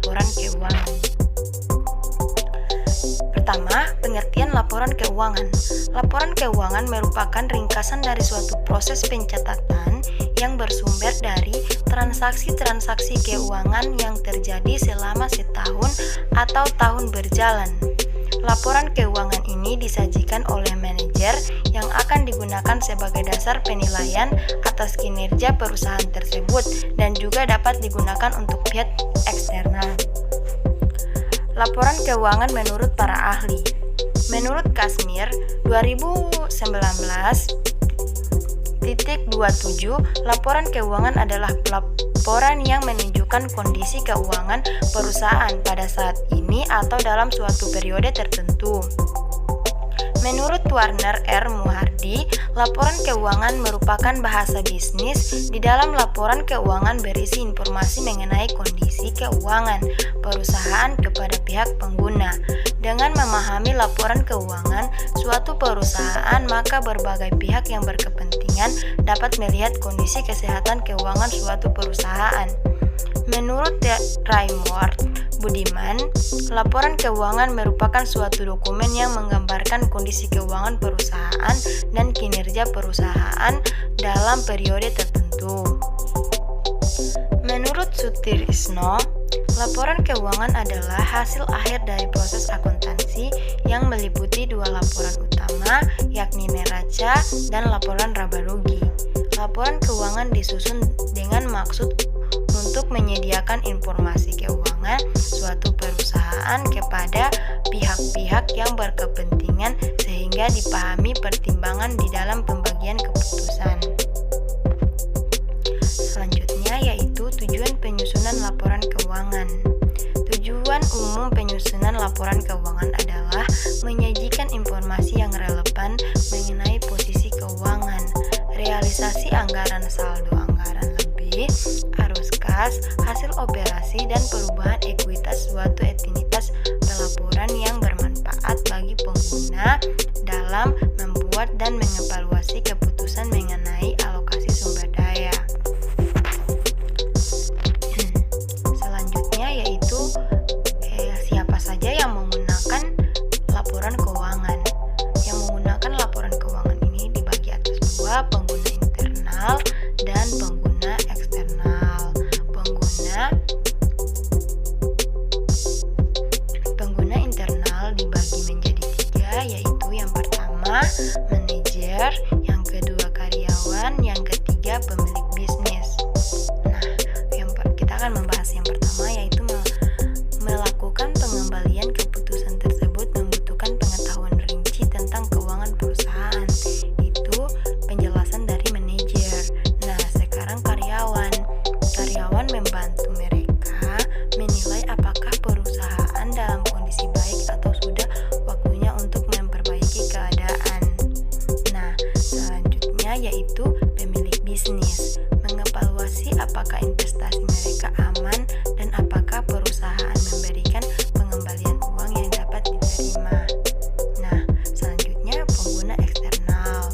laporan keuangan. Pertama, pengertian laporan keuangan. Laporan keuangan merupakan ringkasan dari suatu proses pencatatan yang bersumber dari transaksi-transaksi keuangan yang terjadi selama setahun atau tahun berjalan. Laporan keuangan ini disajikan oleh manajer yang akan digunakan sebagai dasar penilaian atas kinerja perusahaan tersebut dan juga dapat digunakan untuk pihak eksternal. Laporan keuangan menurut para ahli. Menurut Kashmir 2019.27, laporan keuangan adalah laporan yang menunjukkan kondisi keuangan perusahaan pada saat ini atau dalam suatu periode tertentu. Menurut Warner R. Muhardi, laporan keuangan merupakan bahasa bisnis. Di dalam laporan keuangan berisi informasi mengenai kondisi keuangan perusahaan kepada pihak pengguna. Dengan memahami laporan keuangan suatu perusahaan, maka berbagai pihak yang berkepentingan dapat melihat kondisi kesehatan keuangan suatu perusahaan. Menurut Raymond Budiman, laporan keuangan merupakan suatu dokumen yang menggambarkan kondisi keuangan perusahaan dan kinerja perusahaan dalam periode tertentu. Menurut Sutrisno, laporan keuangan adalah hasil akhir dari proses akuntansi yang meliputi dua laporan utama, yakni neraca dan laporan laba rugi. Laporan keuangan disusun dengan maksud untuk menyediakan informasi keuangan suatu perusahaan kepada pihak-pihak yang berkepentingan sehingga dipahami pertimbangan di dalam pembagian keputusan. Selanjutnya yaitu tujuan penyusunan laporan keuangan. Tujuan umum penyusunan laporan keuangan adalah menyajikan informasi yang relevan mengenai posisi keuangan, realisasi anggaran, saldo anggaran lebih, arus kas, hasil operasi, dan perubahan ekuitas suatu entitas pelaporan yang bermanfaat bagi pengguna dalam membuat dan mengevaluasi keputusan mengenai alokasi sumber daya. Selanjutnya yaitu siapa saja yang menggunakan laporan keuangan. Yang menggunakan laporan keuangan ini dibagi atas dua, pengguna internal dan pengguna eksternal. Pengguna internal dibagi menjadi tiga, yaitu yang pertama manajer, yang kedua karyawan, yang ketiga pemilik bisnis. Nah, kita akan membahas yang pertama, yaitu melakukan pengembalian keputusan tersebut membutuhkan pengetahuan rinci tentang keuangan perusahaan. Itu penjelasan dari manajer. Nah, sekarang karyawan membantu mereka menilai apakah perusahaan dalam kondisi baik atau sudah waktunya untuk memperbaiki keadaan. Nah, selanjutnya yaitu pemilik bisnis, mengevaluasi apakah investasi mereka aman dan apakah perusahaan memberikan pengembalian uang yang dapat diterima. Nah, selanjutnya pengguna eksternal.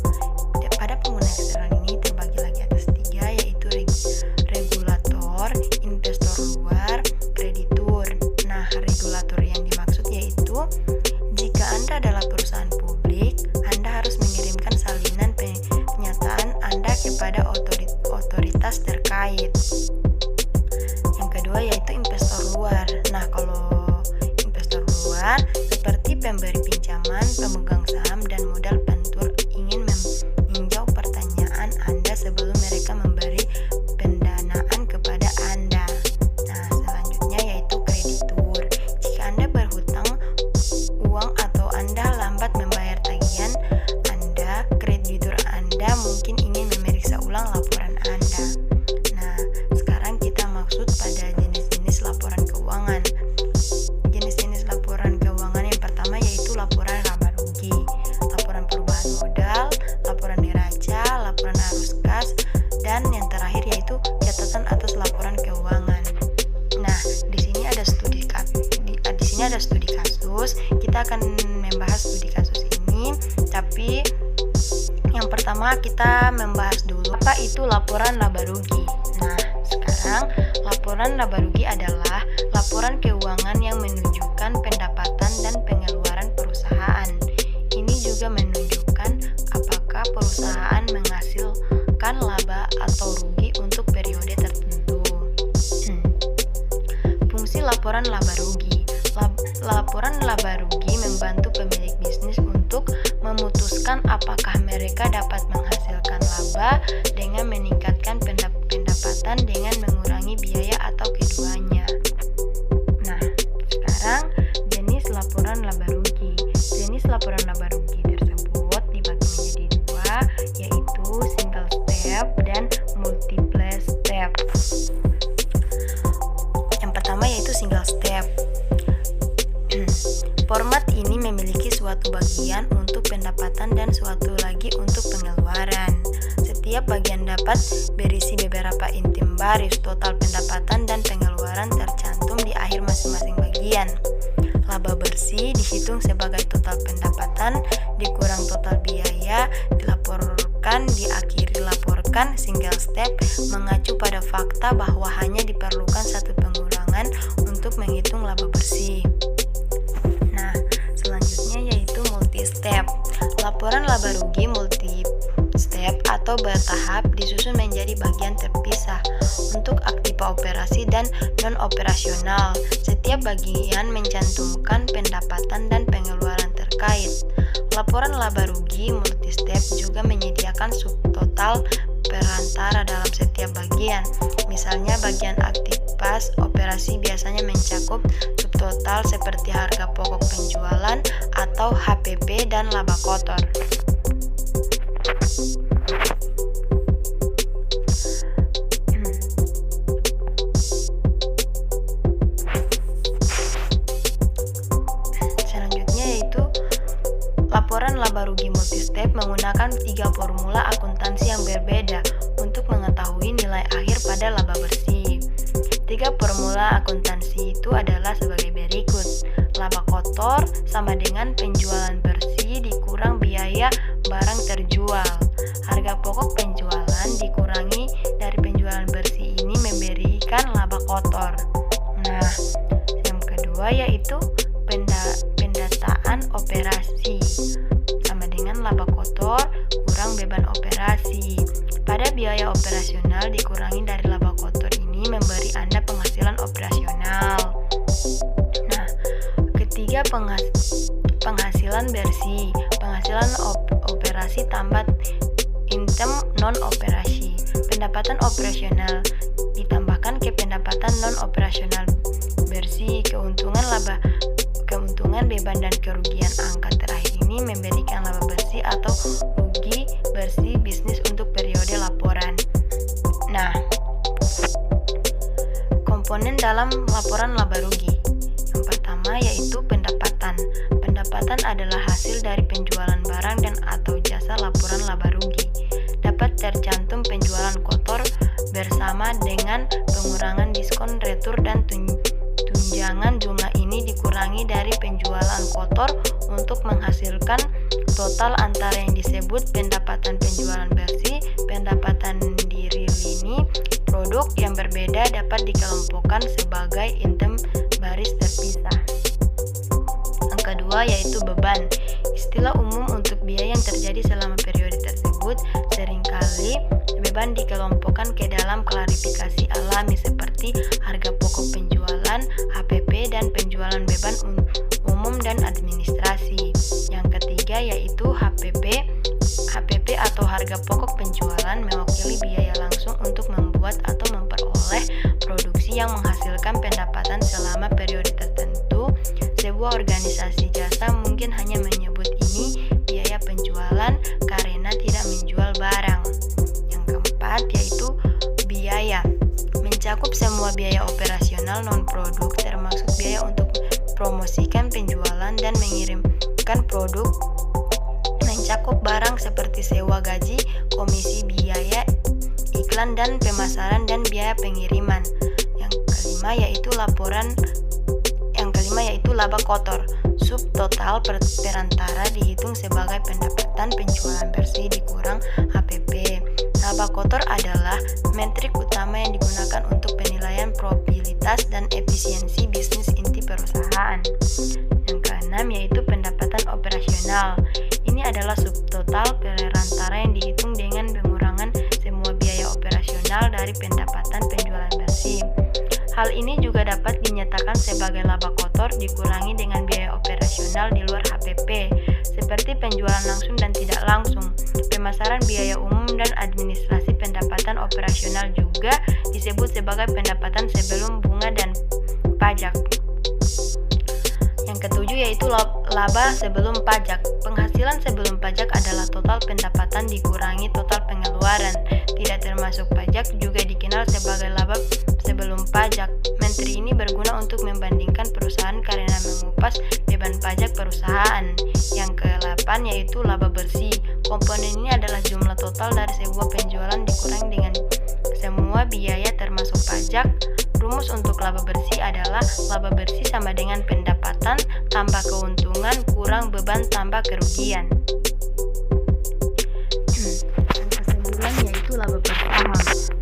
Pada pengguna eksternal ini terbagi lagi atas tiga, yaitu regulator, investor luar, kreditur. Nah, regulator yang dimaksud yaitu jika Anda adalah perusahaan publik, Anda harus mengirimkan salinan pernyataan Anda kepada otoritas terkait. Yang kedua yaitu investor luar. Nah, kalau investor luar seperti pemberi pinjaman, pemegang saham, dan modal pentur ingin meninjau pertanyaan Anda sebelum mereka memberi pendanaan kepada Anda. Nah, selanjutnya yaitu kreditur. Jika Anda berhutang uang atau Anda lambat membayar tagihan Anda, kreditur Anda mungkin ingin memeriksa ulang laporan Anda. Nah, sekarang kita maksud pada jenis-jenis laporan keuangan. Jenis-jenis laporan keuangan yang pertama yaitu laporan laba rugi, laporan perubahan modal, laporan neraca, laporan arus kas, dan yang terakhir yaitu catatan atas laporan keuangan. Nah, di sini ada studi kasus. Kita akan membahas studi kasus ini, tapi yang pertama kita membahas dulu apa itu laporan laba rugi. Nah, sekarang laporan laba rugi adalah laporan laporan keuangan yang menunjukkan pendapatan dan pengeluaran perusahaan. Ini juga menunjukkan apakah perusahaan menghasilkan laba atau rugi untuk periode tertentu. Fungsi laporan laba rugi. Laporan laba rugi membantu pemilik bisnis untuk memutuskan apakah mereka dapat menghasilkan laba dengan meningkatkan pendapatan dengan mengurangi biaya atau keduanya. Nah, sekarang jenis laporan laba rugi. Jenis laporan laba rugi tersebut dibagi menjadi dua, yaitu single step dan multiple step. Yang pertama yaitu single step. Format ini memiliki suatu bagian untuk pendapatan dan suatu lagi untuk pengeluaran. Setiap bagian dapat berisi beberapa inti baris. Total pendapatan dan pengeluaran tercantum di akhir masing-masing bagian. Laba bersih dihitung sebagai total pendapatan dikurang total biaya dilaporkan diakhiri laporkan. Single step mengacu pada fakta bahwa hanya diperlukan satu pengurangan untuk menghitung laba bersih. Nah, selanjutnya yaitu multi-step. Laporan laba rugi multi-step atau bertahap disusun menjadi bagian terpisah untuk aktiva operasi dan non-operasional. Setiap bagian mencantumkan pendapatan dan pengeluaran terkait. Laporan laba rugi multi-step juga menyediakan subtotal perantara dalam setiap bagian. Misalnya bagian aktivitas operasi biasanya mencakup subtotal seperti harga pokok penjualan atau HPP dan laba kotor. Selanjutnya yaitu laporan laba rugi multi-step menggunakan 3 formula akuntansi yang berbeda untuk mengetahui nilai akhir pada laba bersih. 3 formula akuntansi itu adalah sebagai berikut. Laba kotor sama dengan penjualan bersih dikurang biaya barang terjual. Harga pokok penjualan dikurangi dari penjualan bersih ini memberikan laba kotor. Nah, yang kedua yaitu pendataan operasi sama dengan laba kotor kurang beban operasi. Pada biaya operasional dikurangi dari laba kotor ini memberi Anda penghasilan operasional. Nah, ketiga penghasilan bersih. Penghasilan operasi tambah item non-operasi. Pendapatan operasional ditambahkan ke pendapatan non-operasional bersih. Keuntungan beban dan kerugian angka terakhir ini memberikan laba bersih atau rugi bersih bisnis untuk periode laporan. Nah, komponen dalam laporan laba rugi. Yang pertama yaitu pendapatan. Pendapatan adalah hasil dari penjualan barang dan atau jasa laporan laba rugi. Dapat tercantum penjualan kotor bersama dengan pengurangan diskon retur dan tunjangan. Jumlah ini dikurangi dari penjualan kotor untuk menghasilkan total antara yang disebut pendapatan penjualan bersih, pendapatan diri lini. Produk yang berbeda dapat dikelompokkan sebagai item baris terpisah. Yang kedua yaitu beban. Istilah umum untuk biaya yang terjadi selama periode tersebut. Seringkali beban dikelompokkan ke dalam klarifikasi alami seperti harga pokok penjualan, HPP, dan penjualan beban umum dan administrasi. Yang ketiga yaitu HPP. HPP atau harga pokok penjualan mewakili biaya langsung untuk membuat atau memperoleh produksi yang menghasilkan pendapatan selama periode tertentu. Sebuah organisasi jasa mungkin hanya menyebut ini biaya penjualan karena tidak menjual barang. Yang keempat yaitu biaya. Mencakup semua biaya operasional non-produk termasuk biaya untuk promosikan penjualan dan mengirimkan produk. Mencakup barang seperti sewa gaji, komisi, biaya iklan dan pemasaran, dan biaya pengiriman. Yang kelima yaitu laba kotor. Subtotal perantara dihitung sebagai pendapatan penjualan bersih dikurang HPP. Laba kotor adalah metrik utama yang digunakan untuk penilaian probabilitas dan efisiensi bisnis perusahaan. Yang keenam yaitu pendapatan operasional. Ini adalah subtotal perantara yang dihitung dengan pengurangan semua biaya operasional dari pendapatan penjualan bersih. Hal ini juga dapat dinyatakan sebagai laba kotor dikurangi dengan biaya operasional di luar HPP, seperti penjualan langsung dan tidak langsung, pemasaran biaya umum dan administrasi. Pendapatan operasional juga disebut sebagai pendapatan sebelum bunga dan pajak. Yang ketujuh yaitu laba sebelum pajak. Penghasilan sebelum pajak adalah total pendapatan dikurangi total pengeluaran, tidak termasuk pajak, juga dikenal sebagai laba sebelum pajak. Menteri ini berguna untuk membandingkan perusahaan karena mengupas beban pajak perusahaan. Yang ke-8 yaitu laba bersih. Komponen ini adalah jumlah total dari sebuah penjualan dikurangi dengan semua biaya termasuk pajak. Rumus untuk laba bersih adalah laba bersih sama dengan pendapatan tambah keuntungan kurang beban tambah kerugian. Yang ke-9 yaitu laba per saham.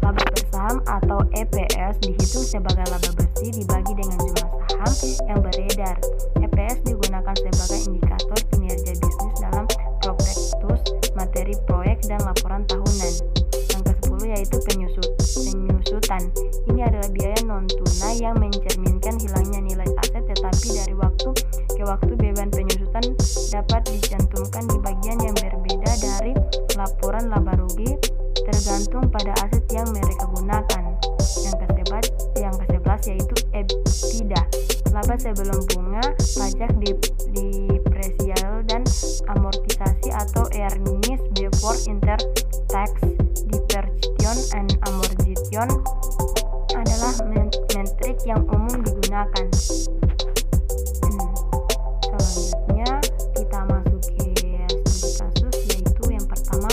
Laba per saham atau EPS dihitung sebagai laba bersih dibagi dengan jumlah saham yang beredar. EPS digunakan sebagai indikator kinerja bisnis dalam prospektus, materi proyek, dan laporan tahunan. Yang ke-10 yaitu penyusutan. Ini adalah biaya non-tunai yang mencerminkan hilangnya nilai aset, tetapi dari waktu ke waktu beban penyusutan dapat dicantumkan di bagian yang berbeda dari laporan laba rugi tergantung pada aset yang mereka gunakan. Yang ke-11 yaitu EBITDA. Laba sebelum bunga, pajak, depresial dan amortisasi atau earnings before interest, tax, depreciation and amortization adalah metrik yang umum digunakan. Selanjutnya kita masuk ke studi kasus, yaitu yang pertama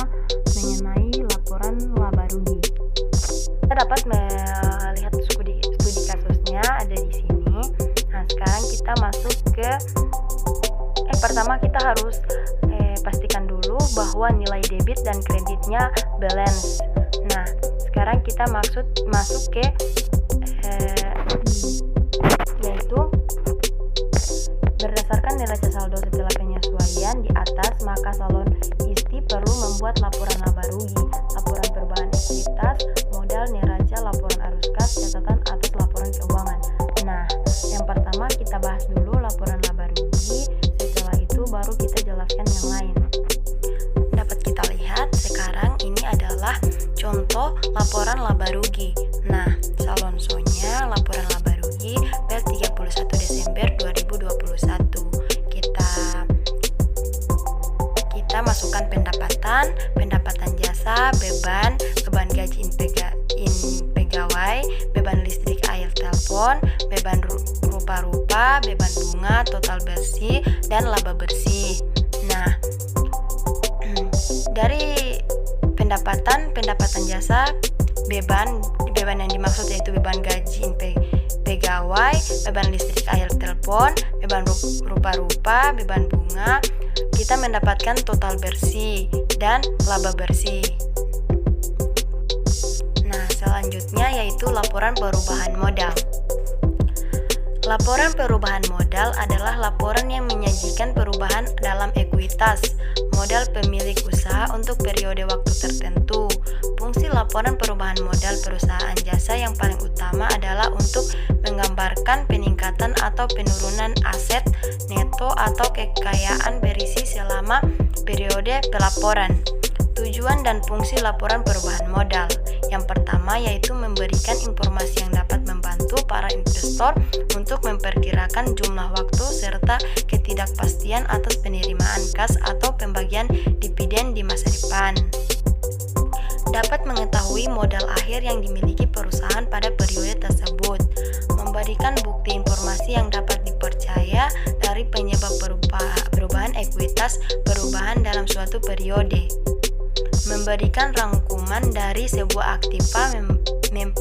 mengenai laporan laba rugi. Kita dapat melihat studi kasusnya ada di sini. Nah, sekarang kita masuk ke pertama kita harus pastikan dulu bahwa nilai debit dan kreditnya balance. Nah, sekarang kita masuk ke yaitu berdasarkan neraca saldo setelah penyesuaian di atas, maka salon ISTI perlu membuat laporan laba rugi, laporan perubahan ekuitas, modal, neraca, laporan arus kas, catatan atas laporan keuangan. Nah, yang pertama kita bahas dulu laporan laba rugi, setelah itu baru kita jelaskan yang lain. Dapat kita lihat sekarang ini adalah contoh laporan laba rugi. Nah, salonsonya laporan laba rugi per 31 Desember 2021. Kita masukkan pendapatan jasa, beban gaji pegawai, beban listrik, air, telepon, beban rupa-rupa, beban bunga, total bersih, dan laba bersih. Nah, dari pendapatan jasa, beban yang dimaksud yaitu beban gaji pegawai, beban listrik, air, telepon, beban rupa-rupa, beban bunga, kita mendapatkan total bersih dan laba bersih. Nah, selanjutnya yaitu laporan perubahan modal. Laporan perubahan modal adalah laporan yang menyajikan perubahan dalam ekuitas modal pemilik usaha untuk periode waktu tertentu. Fungsi laporan perubahan modal perusahaan jasa yang paling utama adalah untuk menggambarkan peningkatan atau penurunan aset neto atau kekayaan berisi selama periode pelaporan. Tujuan dan fungsi laporan perubahan modal. Yang pertama yaitu memberikan informasi yang dapat membantu para investor untuk memperkirakan jumlah waktu serta ketidakpastian atas penerimaan kas atau pembagian dividen di masa depan. Dapat mengetahui modal akhir yang dimiliki perusahaan pada periode tersebut. Memberikan bukti informasi yang dapat dipercaya dari penyebab perubahan ekuitas perubahan dalam suatu periode. Memberikan rangkuman dari sebuah aktiva,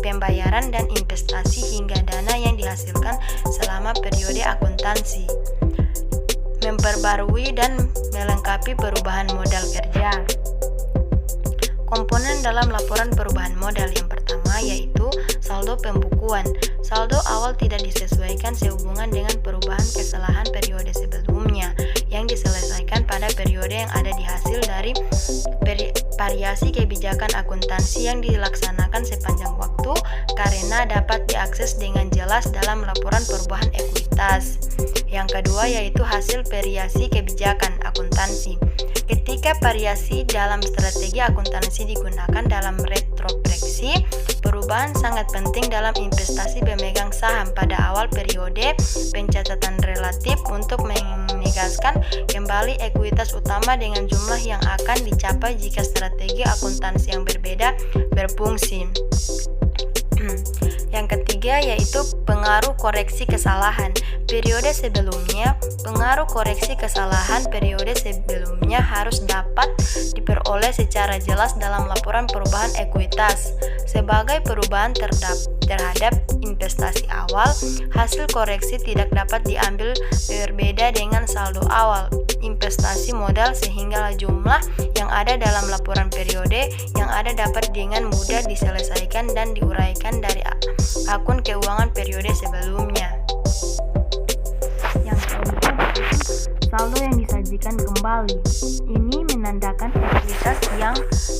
pembayaran dan investasi hingga dana yang dihasilkan selama periode akuntansi. Memperbarui dan melengkapi perubahan modal kerja. Komponen dalam laporan perubahan modal yang pertama yaitu saldo pembukuan. Saldo awal tidak disesuaikan sehubungan dengan perubahan kesalahan periode sebelumnya yang diselesaikan pada periode yang ada di hasil dari variasi kebijakan akuntansi yang dilaksanakan sepanjang waktu karena dapat diakses dengan jelas dalam laporan perubahan ekuitas. Yang kedua yaitu hasil variasi kebijakan akuntansi. Ketika variasi dalam strategi akuntansi digunakan dalam retrospeksi, perubahan sangat penting dalam investasi pemegang saham pada awal periode pencatatan relatif untuk menegaskan kembali ekuitas utama dengan jumlah yang akan dicapai jika strategi akuntansi yang berbeda berfungsi. Yang ketiga yaitu pengaruh koreksi kesalahan. Pengaruh koreksi kesalahan periode sebelumnya harus dapat diperoleh secara jelas dalam laporan perubahan ekuitas. Sebagai perubahan terhadap investasi awal, hasil koreksi tidak dapat diambil berbeda dengan saldo awal investasi modal sehingga jumlah yang ada dalam laporan periode yang ada dapat dengan mudah diselesaikan dan diuraikan dari akun keuangan periode sebelumnya. Yang keempat yaitu saldo yang disajikan kembali. Ini menandakan ekuitas yang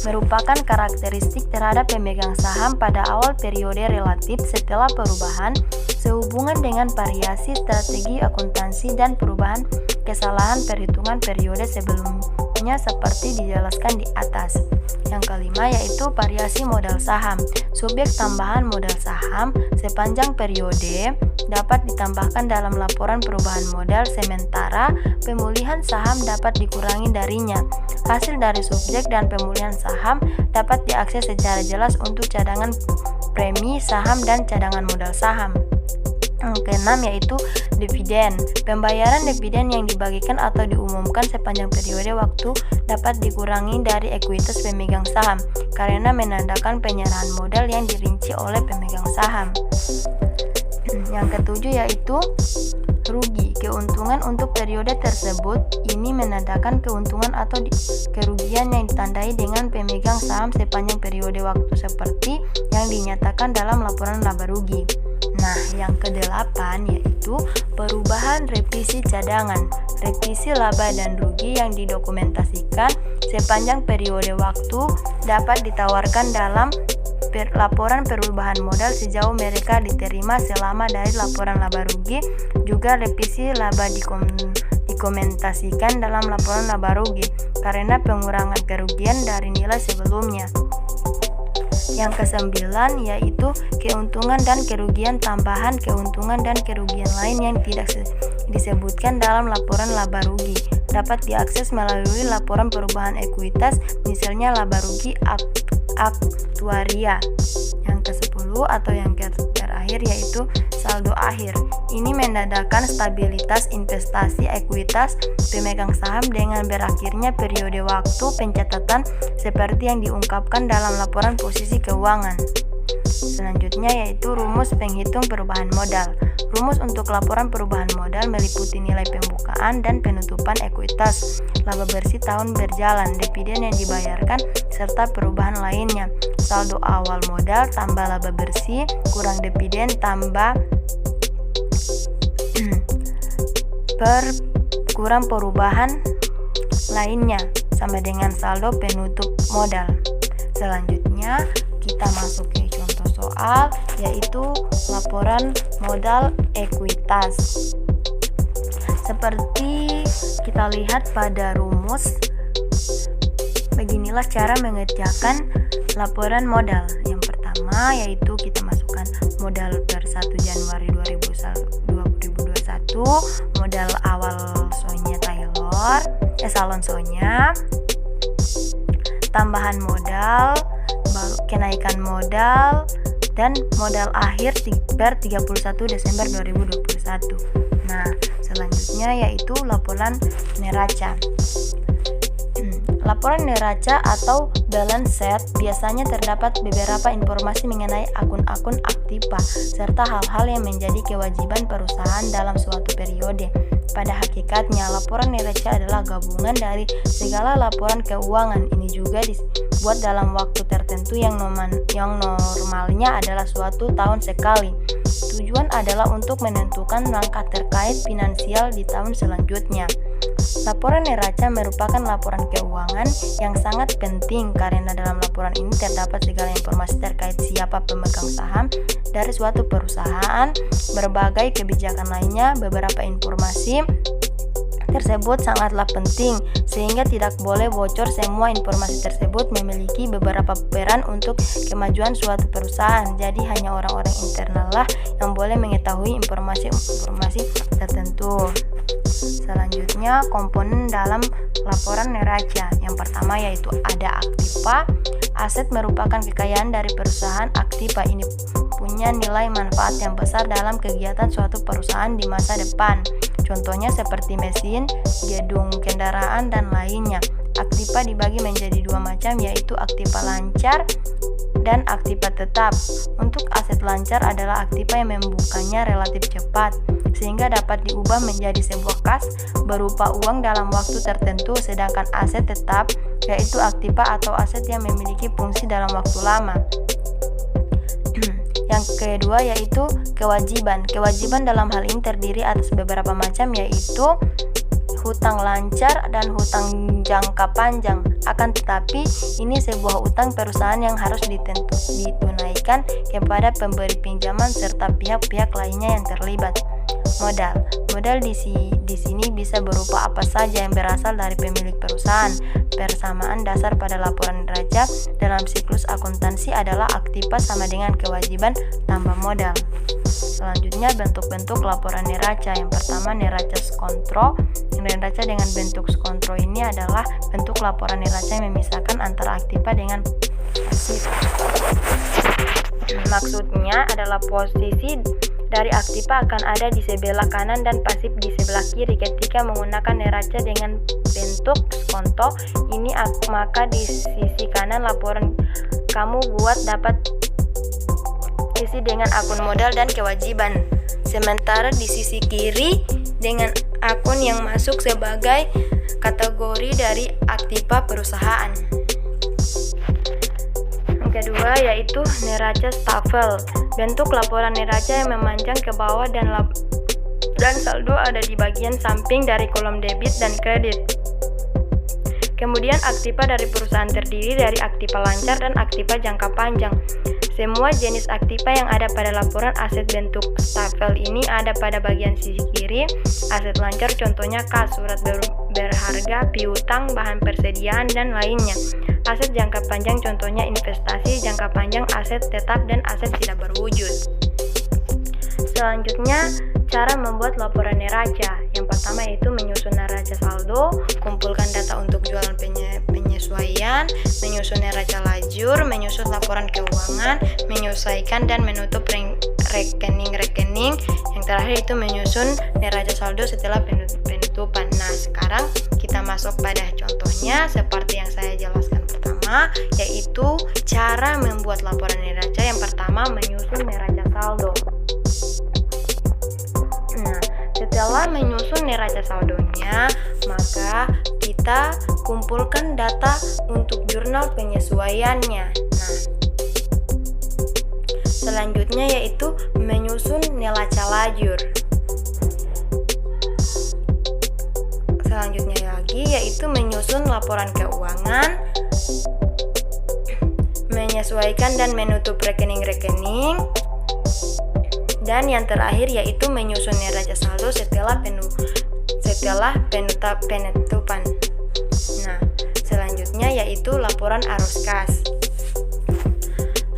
merupakan karakteristik terhadap pemegang saham pada awal periode relatif setelah perubahan sehubungan dengan variasi strategi akuntansi dan perubahan kesalahan perhitungan periode sebelumnya seperti dijelaskan di atas. Yang kelima yaitu variasi modal saham. Subyek tambahan modal saham sepanjang periode dapat ditambahkan dalam laporan perubahan modal sementara pemulihan saham dapat dikurangi darinya. Hasil dari subyek dan pemulihan saham dapat diakses secara jelas untuk cadangan premi saham dan cadangan modal saham. Yang keenam yaitu dividen. Pembayaran dividen yang dibagikan atau diumumkan sepanjang periode waktu dapat dikurangi dari ekuitas pemegang saham karena menandakan penyerahan modal yang dirinci oleh pemegang saham. Yang ketujuh yaitu rugi. Keuntungan untuk periode tersebut ini menandakan keuntungan atau kerugian yang ditandai dengan pemegang saham sepanjang periode waktu seperti yang dinyatakan dalam laporan laba rugi. Nah, yang kedelapan yaitu perubahan revisi cadangan. Revisi laba dan rugi yang didokumentasikan sepanjang periode waktu dapat ditawarkan dalam laporan perubahan modal sejauh mereka diterima selama dari laporan laba rugi. Juga revisi laba dikomentasikan dalam laporan laba rugi karena pengurangan kerugian dari nilai sebelumnya. Yang kesembilan yaitu keuntungan dan kerugian tambahan. Keuntungan dan kerugian lain yang tidak disebutkan dalam laporan laba rugi dapat diakses melalui laporan perubahan ekuitas, misalnya laba rugi aktuaria. Yang ke-10 atau yang terakhir yaitu saldo akhir. Ini menandakan stabilitas investasi ekuitas pemegang saham dengan berakhirnya periode waktu pencatatan seperti yang diungkapkan dalam laporan posisi keuangan. Selanjutnya yaitu rumus penghitung perubahan modal. Rumus untuk laporan perubahan modal meliputi nilai pembukaan dan penutupan ekuitas, laba bersih tahun berjalan, dividen yang dibayarkan, serta perubahan lainnya. Saldo awal modal tambah laba bersih kurang dividen tambah kurang perubahan lainnya sama dengan saldo penutup modal. Selanjutnya kita masuk ke contoh soal yaitu laporan modal ekuitas. Seperti kita lihat pada rumus, beginilah cara mengerjakan laporan modal. Yang pertama yaitu kita masukkan modal per 1 Januari 2021, modal awal Sonya salon Sonya, tambahan modal, baru kenaikan modal, dan modal akhir per 31 Desember 2021. Nah, selanjutnya yaitu laporan neraca. Laporan neraca atau balance sheet biasanya terdapat beberapa informasi mengenai akun-akun Aktiva serta hal-hal yang menjadi kewajiban perusahaan dalam suatu periode. Pada hakikatnya, laporan neraca adalah gabungan dari segala laporan keuangan. Ini juga dibuat dalam waktu tertentu yang normalnya adalah suatu tahun sekali. Tujuan adalah untuk menentukan langkah terkait finansial di tahun selanjutnya. Laporan neraca merupakan laporan keuangan yang sangat penting karena dalam laporan ini terdapat segala informasi terkait siapa pemegang saham dari suatu perusahaan, berbagai kebijakan lainnya. Beberapa informasi tersebut sangatlah penting sehingga tidak boleh bocor. Semua informasi tersebut memiliki beberapa peran untuk kemajuan suatu perusahaan. Jadi hanya orang-orang internal lah yang boleh mengetahui informasi tertentu. Selanjutnya, komponen dalam laporan neraca. Yang pertama yaitu ada Aktiva. Aset merupakan kekayaan dari perusahaan. Aktiva ini punya nilai manfaat yang besar dalam kegiatan suatu perusahaan di masa depan. Contohnya seperti mesin, gedung, kendaraan, dan lainnya. Aktiva dibagi menjadi dua macam, yaitu aktiva lancar dan aktiva tetap. Untuk aset lancar adalah aktiva yang membukanya relatif cepat, sehingga dapat diubah menjadi sebuah kas berupa uang dalam waktu tertentu. Sedangkan aset tetap yaitu aktiva atau aset yang memiliki fungsi dalam waktu lama. Yang kedua yaitu kewajiban. Kewajiban dalam hal ini terdiri atas beberapa macam, yaitu hutang lancar dan hutang jangka panjang. Akan tetapi ini sebuah utang perusahaan yang harus ditunaikan kepada pemberi pinjaman serta pihak-pihak lainnya yang terlibat. Modal di sini bisa berupa apa saja yang berasal dari pemilik perusahaan. Persamaan dasar pada laporan neraca dalam siklus akuntansi adalah aktiva sama dengan kewajiban tambah modal. Selanjutnya, bentuk-bentuk laporan neraca. Yang pertama, neraca skontro. Neraca dengan bentuk skontro ini adalah bentuk laporan neraca yang memisahkan antara aktiva dengan pasif. Maksudnya adalah posisi dari aktiva akan ada di sebelah kanan dan pasif di sebelah kiri. Ketika menggunakan neraca dengan bentuk skonto ini, maka di sisi kanan laporan kamu buat dapat isi dengan akun modal dan kewajiban. Sementara di sisi kiri dengan akun yang masuk sebagai kategori dari aktiva perusahaan. Kedua yaitu neraca stafel. Bentuk laporan neraca yang memanjang ke bawah dan saldo ada di bagian samping dari kolom debit dan kredit. Kemudian aktiva dari perusahaan terdiri dari aktiva lancar dan aktiva jangka panjang. Semua jenis aktiva yang ada pada laporan aset bentuk stafel ini ada pada bagian sisi kiri. Aset lancar contohnya kas, surat berharga, piutang, bahan persediaan, dan lainnya. Aset jangka panjang contohnya investasi jangka panjang, aset tetap, dan aset tidak berwujud. Selanjutnya, cara membuat laporan neraca. Yang pertama yaitu menyusun neraca saldo, kumpulkan data untuk jualan penyesuaian, menyusun neraca lajur, menyusun laporan keuangan, menyelesaikan dan menutup rekening-rekening. Yang terakhir itu menyusun neraca saldo setelah penutupan. Nah, sekarang kita masuk pada contohnya seperti yang saya jelaskan pertama, yaitu cara membuat laporan neraca. Yang pertama, menyusun neraca saldo. Nah, setelah menyusun neraca saldonya, maka kita kumpulkan data untuk jurnal penyesuaiannya. Nah, selanjutnya yaitu menyusun neraca lajur. Selanjutnya lagi yaitu menyusun laporan keuangan, menyesuaikan dan menutup rekening-rekening. Dan yang terakhir yaitu menyusun neraca saldo setelah penutupan. Nah, selanjutnya yaitu laporan arus kas.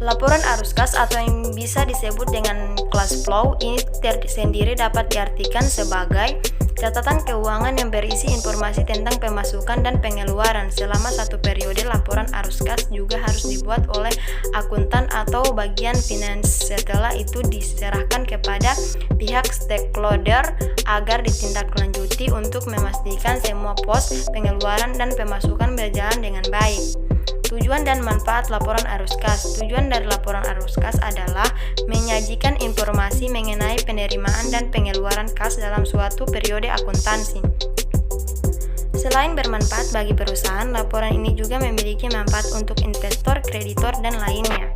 Laporan arus kas atau yang bisa disebut dengan cash flow ini sendiri dapat diartikan sebagai catatan keuangan yang berisi informasi tentang pemasukan dan pengeluaran selama satu periode. Laporan arus kas juga harus dibuat oleh akuntan atau bagian finance. Setelah itu diserahkan kepada pihak stakeholder agar ditindaklanjuti untuk memastikan semua pos pengeluaran dan pemasukan berjalan dengan baik. Tujuan dan manfaat laporan arus kas. Tujuan dari laporan arus kas adalah menyajikan informasi mengenai penerimaan dan pengeluaran kas dalam suatu periode akuntansi. Selain bermanfaat bagi perusahaan, laporan ini juga memiliki manfaat untuk investor, kreditor, dan lainnya.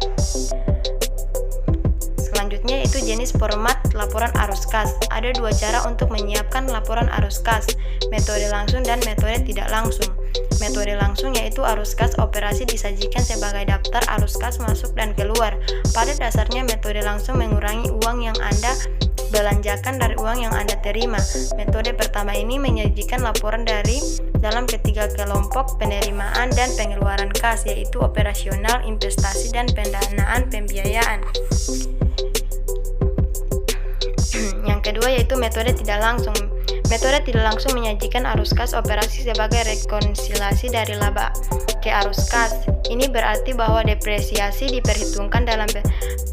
Selanjutnya itu jenis format laporan arus kas. Ada dua cara untuk menyiapkan laporan arus kas, metode langsung dan metode tidak langsung. Metode langsung yaitu arus kas operasi disajikan sebagai daftar arus kas masuk dan keluar. Pada dasarnya metode langsung mengurangi uang yang Anda belanjakan dari uang yang Anda terima. Metode pertama ini menyajikan laporan dari dalam ketiga kelompok penerimaan dan pengeluaran kas, yaitu operasional, investasi, dan pendanaan pembiayaan. Yang kedua yaitu metode tidak langsung. Metode tidak langsung menyajikan arus kas operasi sebagai rekonsiliasi dari laba ke arus kas. Ini berarti bahwa depresiasi diperhitungkan dalam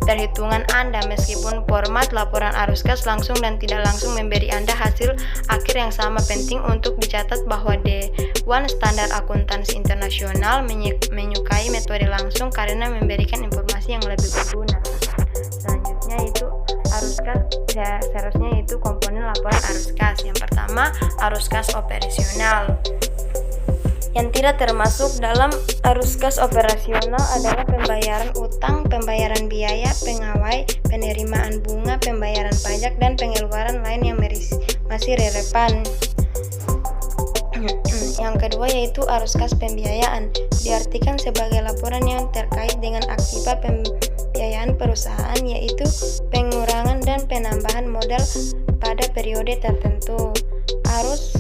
perhitungan Anda, meskipun format laporan arus kas langsung dan tidak langsung memberi Anda hasil akhir yang sama. Penting untuk dicatat bahwa Dewan Standar Akuntansi Internasional menyukai metode langsung karena memberikan informasi yang lebih berguna. Selanjutnya itu arus kas, seharusnya itu komponen laporan arus kas. Yang pertama, arus kas operasional. Yang tidak termasuk dalam arus kas operasional adalah pembayaran utang, pembayaran biaya pegawai, penerimaan bunga, pembayaran pajak, dan pengeluaran lain yang masih relevan. Yang kedua yaitu arus kas pembiayaan. Diartikan sebagai laporan yang terkait dengan aktiva pembiayaan perusahaan, yaitu pengurangan dan penambahan modal pada periode tertentu.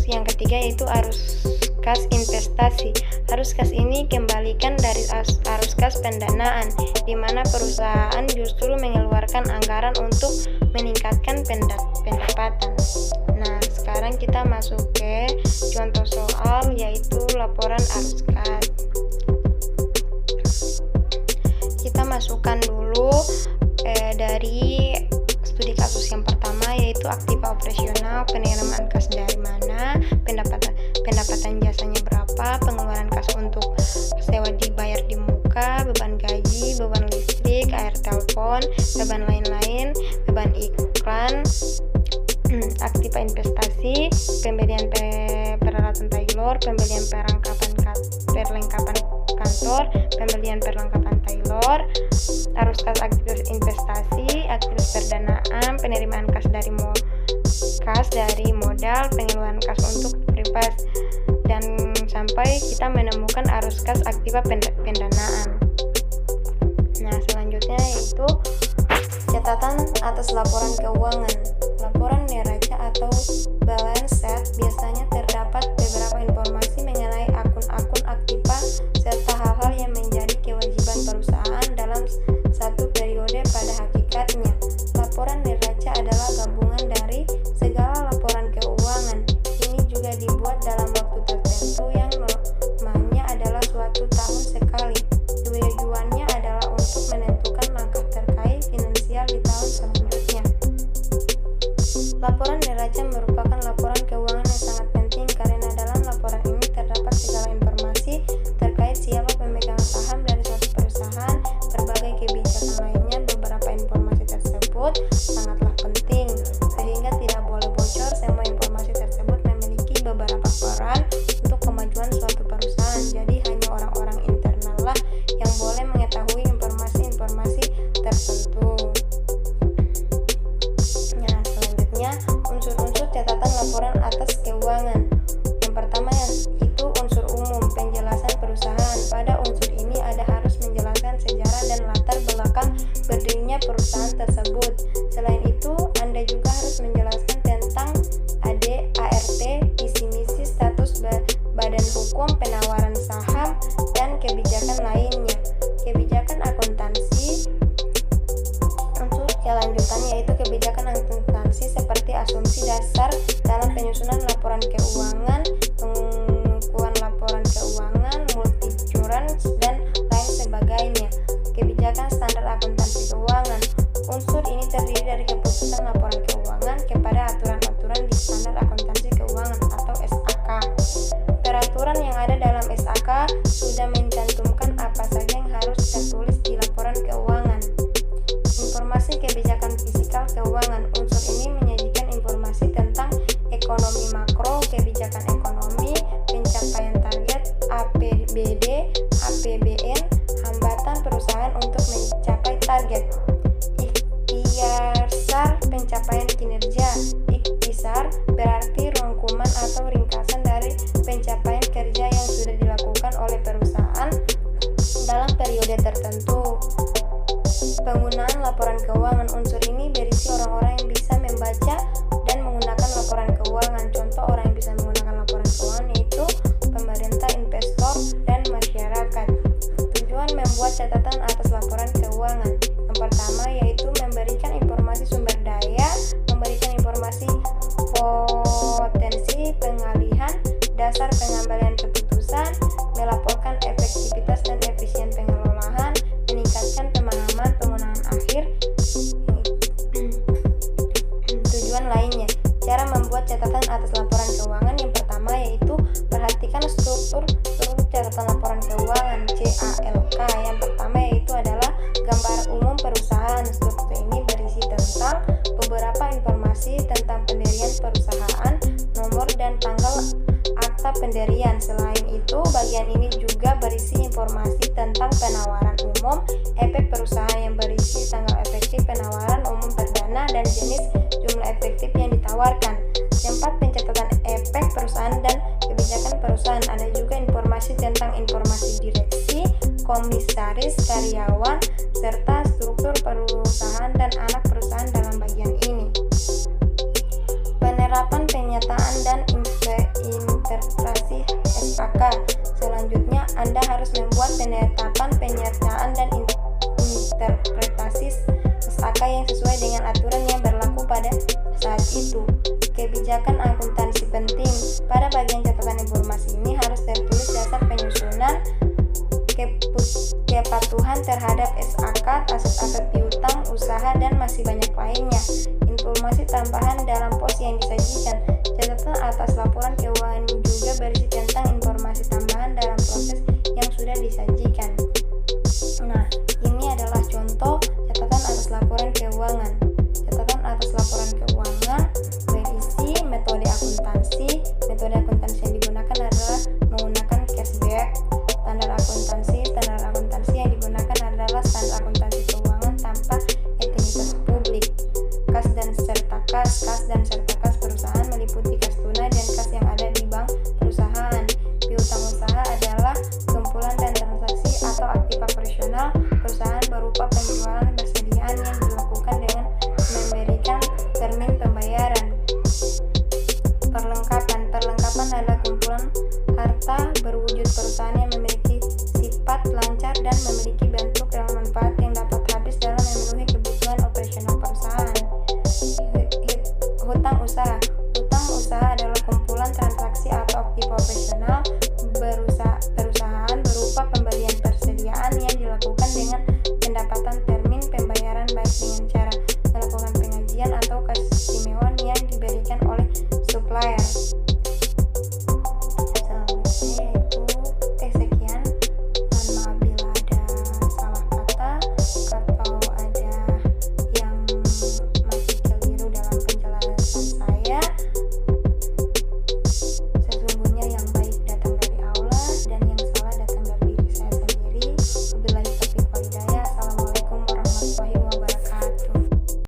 Yang ketiga yaitu arus kas investasi. Arus kas ini kembalikan dari arus kas pendanaan, di mana perusahaan justru mengeluarkan anggaran untuk meningkatkan pendapatan. Nah, sekarang kita masuk ke contoh soal, yaitu laporan arus kas. Kita masukkan dulu dari studi kasus yang pertama, yaitu aktiva operasional, penerimaan kas dari mana, pendapatan jasanya berapa, pengeluaran kas untuk sewa dibayar di muka, beban gaji, beban listrik, air telepon, beban lain-lain, beban iklan, aktiva investasi, pembelian peralatan tailor, pembelian perlengkapan kantor, pembelian perlengkapan tailor, arus kas aktivitas investasi, aktivitas perdanaan, penerimaan kas dari modal, pengeluaran kas untuk privat, dan sampai kita menemukan arus kas aktiva pendanaan. Nah, selanjutnya yaitu catatan atas laporan keuangan. Laporan neraca atau balance sheet biasanya terdapat beberapa informasi mengenai akun-akun aktiva serta hal-hal yang menjadi kewajiban perusahaan dalam satu periode. Pada hakikatnya, laporan neraca adalah gabungan dari segala laporan keuangan. Ini juga dibuat dalam waktu tertentu yang normalnya adalah suatu tahun sekali. Tujuannya adalah untuk menentukan langkah terkait finansial di tahun selanjutnya. Laporan neraca merupakan laporan keuangan yang sangat penting karena dalam laporan ini terdapat segala informasi terkait siapa pemegang saham dari suatu perusahaan, berbagai kebijakan lainnya. Beberapa informasi tersebut sangatlah penting sehingga tidak boleh bocor. Semua informasi tersebut memiliki beberapa peran untuk kemajuan suatu perusahaan. Jadi hanya orang-orang internal lah yang boleh mengetahui informasi-informasi tertentu. Nah, selanjutnya unsur-unsur catatan laporan atas keuangan. Yang pertama yaitu unsur umum, penjelasan perusahaan. Pada unsur ini harus menjelaskan sejarah dan latar belakang berdirinya perusahaan tersebut. Selain itu, Anda juga harus menjelaskan tentang ART, visi misi, status badan hukum, penawaran saham, dan kebijakan lainnya. Kebijakan akuntansi penyusunan laporan keuangan, pengukuhan laporan keuangan, multi-currency, dan lain sebagainya. Kebijakan standar akuntansi keuangan. Unsur ini terdiri dari keputusan laporan keuangan kepada aturan-aturan di standar akuntansi keuangan atau SAK. Peraturan yang ada dalam SAK sudah mencantumkan apa saja yang harus tertulis di laporan keuangan. Informasi kebijakan fiskal keuangan. Unsur ini menyajikan informasi tentang ekonomi makro, kebijakan ekonomi, pencapaian target, APBD, APBN, hambatan perusahaan untuk mencapai target. Ikhtisar pencapaian kinerja. Ikhtisar berarti rangkuman atau ringkasan dari pencapaian kerja yang sudah dilakukan oleh perusahaan dalam periode tertentu. Penggunaan laporan keuangan. Unsur ini berisi orang-orang yang bisa membaca dan menggunakan laporan keuangan. Contoh orang yang bisa menggunakan laporan keuangan yaitu pemerintah, investor, dan masyarakat. Tujuan membuat catatan atas laporan keuangan. Yang pertama yaitu memberikan informasi sumber daya, memberikan informasi potensi pengalihan, dasar pengambilan keputusan, melaporkan efektivitas dan efisien pengelolaan, meningkatkan pemahaman penggunaan akhir. Tujuan lainnya. Cara membuat catatan atas laporan keuangan. Yang pertama yaitu perhatikan struktur catatan laporan keuangan CALK. Yang pertama yaitu adalah gambar umum perusahaan. Struktur ini berisi tentang beberapa informasi tentang pendirian perusahaan, nomor dan tanggal akta pendirian. Selain itu, bagian ini juga berisi informasi tentang penawaran umum, efek perusahaan yang berisi tanggal efektif penawaran umum perdana dan jenis jumlah efektif yang ditawarkan. Yang keempat, pencatatan efek perusahaan dan kebijakan perusahaan. Ada juga informasi tentang informasi direksi, komisaris, karyawan, serta struktur perusahaan dan anak perusahaan dalam bagian ini. Penerapan, penyataan, dan interpretasi SAK. Selanjutnya, Anda harus membuat penetapan, penyataan, dan interpretasi SAK yang sesuai dengan aturan yang berlaku pada saat itu. Kebijakan akuntansi penting. Pada bagian catatan informasi ini harus tertulis dasar penyusunan, kepatuhan terhadap SAK, aset-aset piutang, usaha, dan masih banyak lainnya. Informasi tambahan dalam pos yang disajikan. Catatan atas laporan keuangan juga berisi tentang informasi tambahan dalam proses yang sudah disajikan. Nah, ini adalah contoh catatan atas laporan keuangan. Catatan atas laporan keuangan berisi metode akuntansi. Metode akuntansi yang digunakan adalah menggunakan cashback. Standar akuntansi yang digunakan adalah standar akuntansi keuangan tanpa entitas publik. Kas dan serta kas perusahaan meliputi kas tunai dan kas yang ada di bank perusahaan. Piutang usaha adalah kumpulan dan transaksi atau aktiva operasional perusahaan berupa penjualan persediaan yang dilakukan dengan memberikan termin pembayaran. Perlengkapan adalah kumpulan harta berwujud perusahaan yang memiliki sifat lancar dan memiliki bentuk dan manfaat yang dapat habis dalam memenuhi kebutuhan operasional perusahaan. Hutang usaha. Hutang usaha adalah kumpulan transaksi atau aktiva operasional perusahaan berupa pembelian persediaan yang dilakukan dengan pendapatan termin pembayaran baik dengan cara melakukan pengajian atau keistimewaan yang diberikan oleh supplier.